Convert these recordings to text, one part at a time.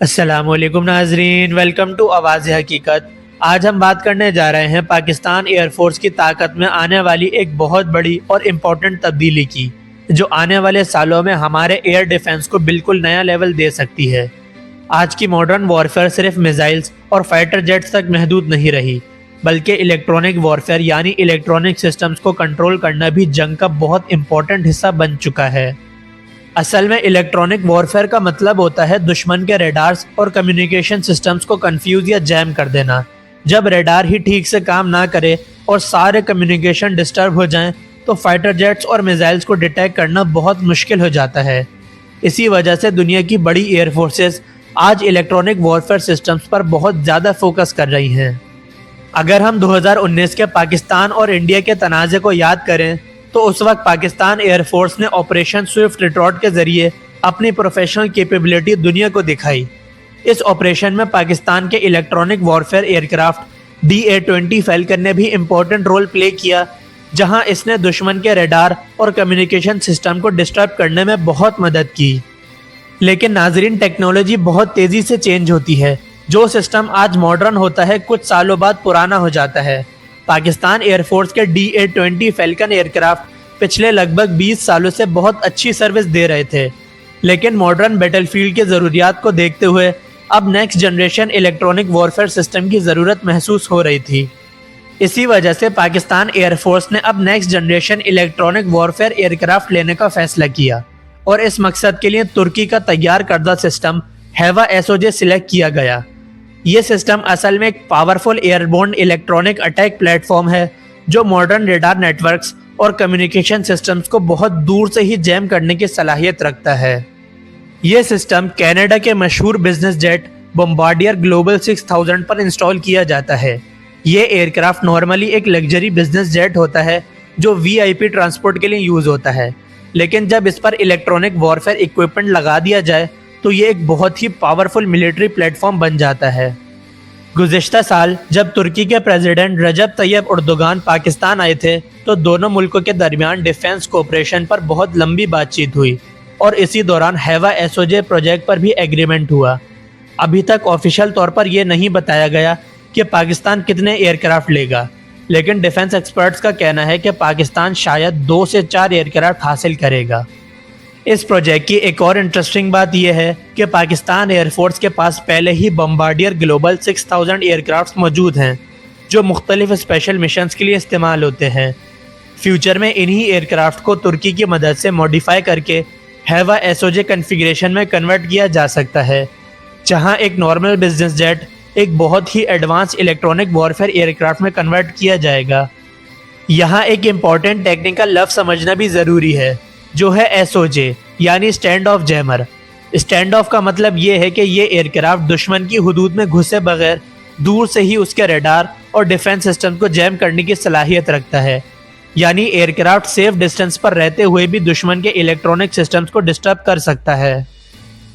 السلام علیکم ناظرین، ویلکم ٹو آواز حقیقت۔ آج ہم بات کرنے جا رہے ہیں پاکستان ایئر فورس کی طاقت میں آنے والی ایک بہت بڑی اور امپورٹنٹ تبدیلی کی، جو آنے والے سالوں میں ہمارے ایئر ڈیفنس کو بالکل نیا لیول دے سکتی ہے۔ آج کی ماڈرن وارفیئر صرف میزائلز اور فائٹر جیٹس تک محدود نہیں رہی، بلکہ الیکٹرونک وارفیئر یعنی الیکٹرونک سسٹمز کو کنٹرول کرنا بھی جنگ کا بہت امپورٹنٹ حصہ بن چکا ہے۔ اصل میں الیکٹرونک وارفیئر کا مطلب ہوتا ہے دشمن کے ریڈارز اور کمیونیکیشن سسٹمز کو کنفیوز یا جیم کر دینا۔ جب ریڈار ہی ٹھیک سے کام نہ کرے اور سارے کمیونیکیشن ڈسٹرب ہو جائیں تو فائٹر جیٹس اور میزائلز کو ڈیٹیکٹ کرنا بہت مشکل ہو جاتا ہے۔ اسی وجہ سے دنیا کی بڑی ایئر فورسز آج الیکٹرونک وارفیئر سسٹمز پر بہت زیادہ فوکس کر رہی ہیں۔ اگر ہم 2019 کے پاکستان اور انڈیا کے تنازع کو یاد کریں تو اس وقت پاکستان ایئر فورس نے آپریشن سوئفٹ ریٹارٹ کے ذریعے اپنی پروفیشنل کیپیبلٹی دنیا کو دکھائی۔ اس آپریشن میں پاکستان کے electronic warfare aircraft DA-20 falcon نے بھی امپورٹنٹ رول پلے کیا، جہاں اس نے دشمن کے ریڈار اور کمیونیکیشن سسٹم کو ڈسٹرب کرنے میں بہت مدد کی۔ لیکن ناظرین، ٹیکنالوجی بہت تیزی سے چینج ہوتی ہے۔ جو سسٹم آج ماڈرن ہوتا ہے کچھ سالوں بعد پرانا ہو جاتا ہے۔ پاکستان ایئر فورس کے DA-20 فیلکن ایئرکرافٹ پچھلے لگ بھگ 20 سالوں سے بہت اچھی سروس دے رہے تھے، لیکن ماڈرن بیٹل فیلڈ کے ضروریات کو دیکھتے ہوئے اب next generation electronic warfare system کی ضرورت محسوس ہو رہی تھی۔ اسی وجہ سے پاکستان ایئر فورس نے اب next generation electronic warfare aircraft لینے کا فیصلہ کیا، اور اس مقصد کے لیے ترکی کا تیار کردہ سسٹم ہیوا SOJ سلیکٹ کیا گیا۔ یہ سسٹم اصل میں ایک powerful airborne electronic attack platform ہے جو ماڈرن ریڈار نیٹ ورکس اور کمیونیکیشن سسٹمز کو بہت دور سے ہی جیم کرنے کی صلاحیت رکھتا ہے۔ یہ سسٹم کینیڈا کے مشہور بزنس جیٹ بمبارڈیئر گلوبل 6000 پر انسٹال کیا جاتا ہے۔ یہ ایئرکرافٹ نارملی ایک لگژری بزنس جیٹ ہوتا ہے جو VIP ٹرانسپورٹ کے لیے یوز ہوتا ہے، لیکن جب اس پر الیکٹرونک وارفیئر ایکوپمنٹ لگا دیا جائے تو یہ ایک بہت ہی پاورفل ملٹری پلیٹ فارم بن جاتا ہے۔ گزشتہ سال جب ترکی کے پریزیڈنٹ رجب طیب اردوغان پاکستان آئے تھے تو دونوں ملکوں کے درمیان ڈیفنس کوپریشن پر بہت لمبی بات چیت ہوئی، اور اسی دوران ہیوا SOJ پروجیکٹ پر بھی ایگریمنٹ ہوا۔ ابھی تک آفیشیل طور پر یہ نہیں بتایا گیا کہ پاکستان کتنے ایئرکرافٹ لے گا، لیکن ڈیفنس ایکسپرٹس کا کہنا ہے کہ پاکستان شاید 2 سے 4 ایئرکرافٹ حاصل کرے گا۔ اس پروجیکٹ کی ایک اور انٹرسٹنگ بات یہ ہے کہ پاکستان ایئر فورس کے پاس پہلے ہی بمبارڈیئر گلوبل 6000 ایئرکرافٹس موجود ہیں جو مختلف اسپیشل مشنز کے لیے استعمال ہوتے ہیں۔ فیوچر میں انہی ایئرکرافٹ کو ترکی کی مدد سے ماڈیفائی کر کے ہیوا SOJ کنفیگریشن میں کنورٹ کیا جا سکتا ہے، جہاں ایک نارمل بزنس جیٹ ایک بہت ہی ایڈوانس الیکٹرونک وارفیئر ایئرکرافٹ میں کنورٹ کیا جائے گا۔ یہاں ایک امپورٹنٹ ٹیکنیکل لفظ سمجھنا بھی ضروری ہے، جو ہے SOJ یعنی stand of jammer. Stand of کا مطلب یہ ہے کہ یہ ایئرکرافٹ دشمن کی حدود میں گھسے بغیر دور سے ہی اس کے ریڈار اور ڈیفنس سسٹم کو جیم کرنے کی صلاحیت رکھتا ہے، یعنی ایئرکرافٹ سیف ڈسٹنس پر رہتے ہوئے بھی دشمن کے الیکٹرونک سسٹمز کو ڈسٹرب کر سکتا ہے۔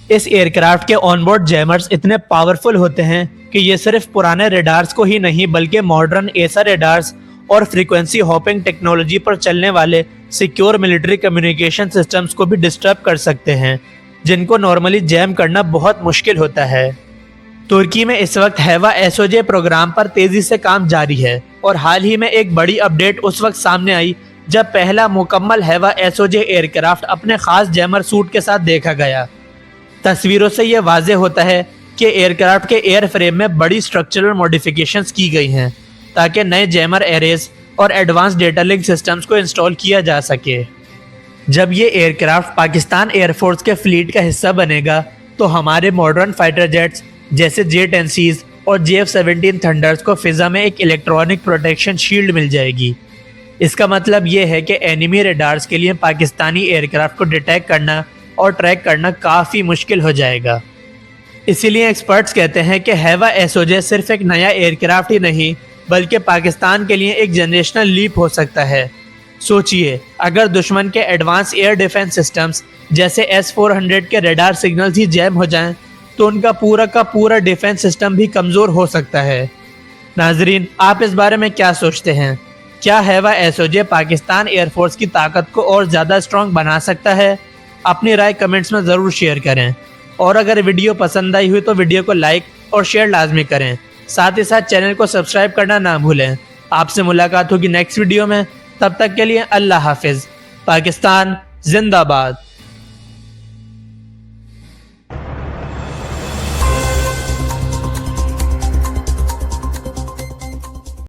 اس ایئرکرافٹ کے آن بورڈ جیمرز اتنے پاورفل ہوتے ہیں کہ یہ صرف پرانے ریڈارز کو ہی نہیں بلکہ ماڈرن ایسر ریڈارز اور فریکوینسی ہاپنگ ٹیکنالوجی پر چلنے والے سیکیور ملٹری کمیونیکیشن سسٹمز کو بھی ڈسٹرب کر سکتے ہیں، جن کو نارملی جیم کرنا بہت مشکل ہوتا ہے۔ ترکی میں اس وقت ہیوا SOJ پروگرام پر تیزی سے کام جاری ہے، اور حال ہی میں ایک بڑی اپڈیٹ اس وقت سامنے آئی جب پہلا مکمل ہیوا SOJ ایئرکرافٹ اپنے خاص جیمر سوٹ کے ساتھ دیکھا گیا۔ تصویروں سے یہ واضح ہوتا ہے کہ ایئرکرافٹ کے ایئر فریم میں بڑی اسٹرکچرل موڈیفیکیشنز کی گئی ہیں تاکہ نئے جیمر ایریز اور ایڈوانس ڈیٹا لنک سسٹمز کو انسٹال کیا جا سکے۔ جب یہ ایئرکرافٹ پاکستان ایئر فورس کے فلیٹ کا حصہ بنے گا تو ہمارے ماڈرن فائٹر جیٹس جیسے J-10Cs اور JF-17 تھنڈرز کو فضا میں ایک الیکٹرونک پروٹیکشن شیلڈ مل جائے گی۔ اس کا مطلب یہ ہے کہ اینیمی ریڈارز کے لیے پاکستانی ایئرکرافٹ کو ڈیٹیکٹ کرنا اور ٹریک کرنا کافی مشکل ہو جائے گا۔ اسی لیے ایکسپرٹس کہتے ہیں کہ ہیوا SOJ صرف ایک نیا ایئرکرافٹ ہی نہیں بلکہ پاکستان کے لیے ایک جنریشنل لیپ ہو سکتا ہے۔ سوچئے، اگر دشمن کے ایڈوانس ایئر ڈیفنس سسٹمز جیسے S-400 کے ریڈار سگنلز ہی جیم ہو جائیں تو ان کا پورا ڈیفنس سسٹم بھی کمزور ہو سکتا ہے۔ ناظرین، آپ اس بارے میں کیا سوچتے ہیں؟ کیا ہیوا SOJ پاکستان ایئر فورس کی طاقت کو اور زیادہ اسٹرانگ بنا سکتا ہے؟ اپنی رائے کمنٹس میں ضرور شیئر کریں، اور اگر ویڈیو پسند آئی ہوئی تو ویڈیو کو لائک اور شیئر لازمی کریں، ساتھ ہی ساتھ چینل کو سبسکرائب کرنا نہ بھولیں۔ آپ سے ملاقات ہوگی نیکسٹ ویڈیو میں، تب تک کے لیے اللہ حافظ۔ پاکستان زندہ باد۔